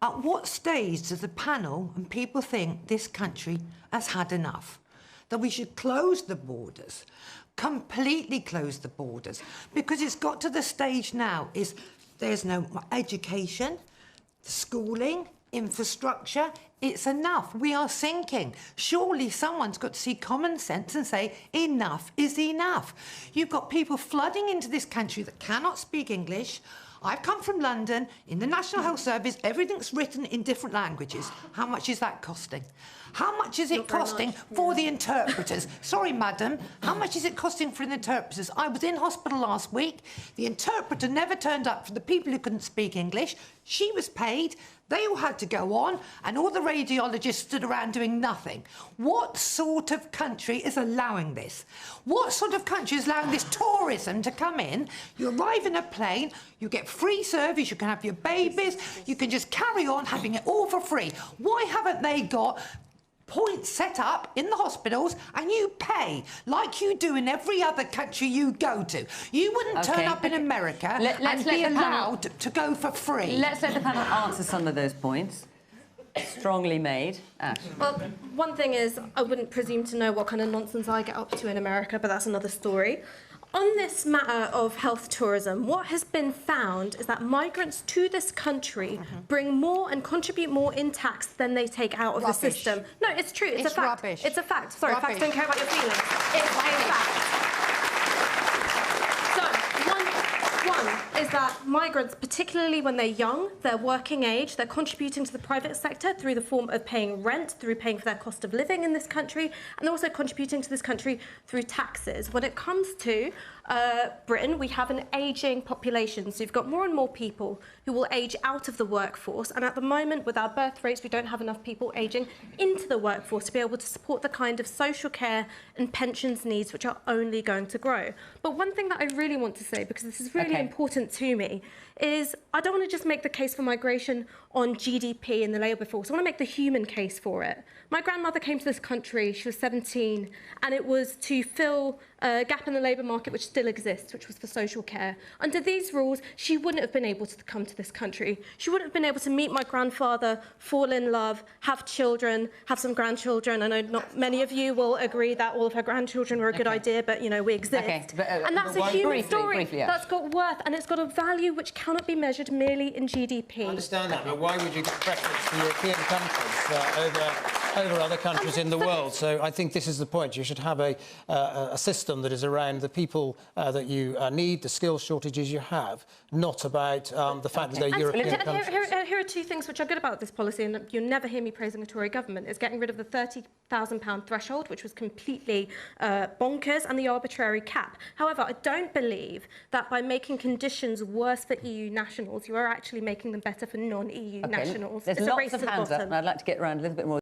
At what stage does the panel and people think this country has had enough? That we should close the borders, completely close the borders, because it's got to the stage now is there's no education, schooling, infrastructure. It's enough. We are sinking. Surely someone's got to see common sense and say enough is enough. You've got people flooding into this country that cannot speak English. I've come from London. In the National Health Service, everything's written in different languages. How much is that costing? How much is it costing for the interpreters? Sorry, madam, how much is it costing for the interpreters? I was in hospital last week. The interpreter never turned up for the people who couldn't speak English. She was paid. They all had to go on, and all the radiologists stood around doing nothing. What sort of country is allowing this? What sort of country is allowing this tourism to come in? You arrive in a plane, you get free service, you can have your babies, you can just carry on having it all for free. Why haven't they got points set up in the hospitals and you pay like you do in every other country you go to? You wouldn't turn up in America and be allowed to go for free. Let's let the panel answer some of those points. Strongly made. Ash. Well, one thing is, I wouldn't presume to know what kind of nonsense I get up to in America, but that's another story. On this matter of health tourism, what has been found is that migrants to this country bring more and contribute more in tax than they take out of the system. No, it's true. It's a fact. Rubbish. It's a fact. Sorry, facts don't care about your feelings. It's a fact. One is that migrants, particularly when they're young, they're working age, they're contributing to the private sector through the form of paying rent, through paying for their cost of living in this country, and they're also contributing to this country through taxes. When it comes to Britain, we have an ageing population, so you've got more and more people who will age out of the workforce, and at the moment, with our birth rates, we don't have enough people ageing into the workforce to be able to support the kind of social care and pensions needs which are only going to grow. But one thing that I really want to say, because this is really important to me, is I don't want to just make the case for migration on GDP in the labour force. I want to make the human case for it. My grandmother came to this country, she was 17, and it was to fill a gap in the labour market which still exists, which was for social care. Under these rules, she wouldn't have been able to come to this country. She wouldn't have been able to meet my grandfather, fall in love, have children, have some grandchildren. I know not many of you will agree that all of her grandchildren were a good idea, but, you know, we exist. And that's a human story that's got worth, and it's got a value which cannot be measured merely in GDP. I understand that, but why would you give preference to European countries over other countries in the world? So I think this is the point. You should have a system that is around the people that you need, the skills shortages you have, not about the fact that they're European countries. Here are two things which are good about this policy, and you'll never hear me praising the Tory government, is getting rid of the £30,000 threshold, which was completely bonkers, and the arbitrary cap. However, I don't believe that by making conditions worse for EU nationals, you are actually making them better for non-EU nationals. There's lots of hands up, and I'd like to get around a little bit more.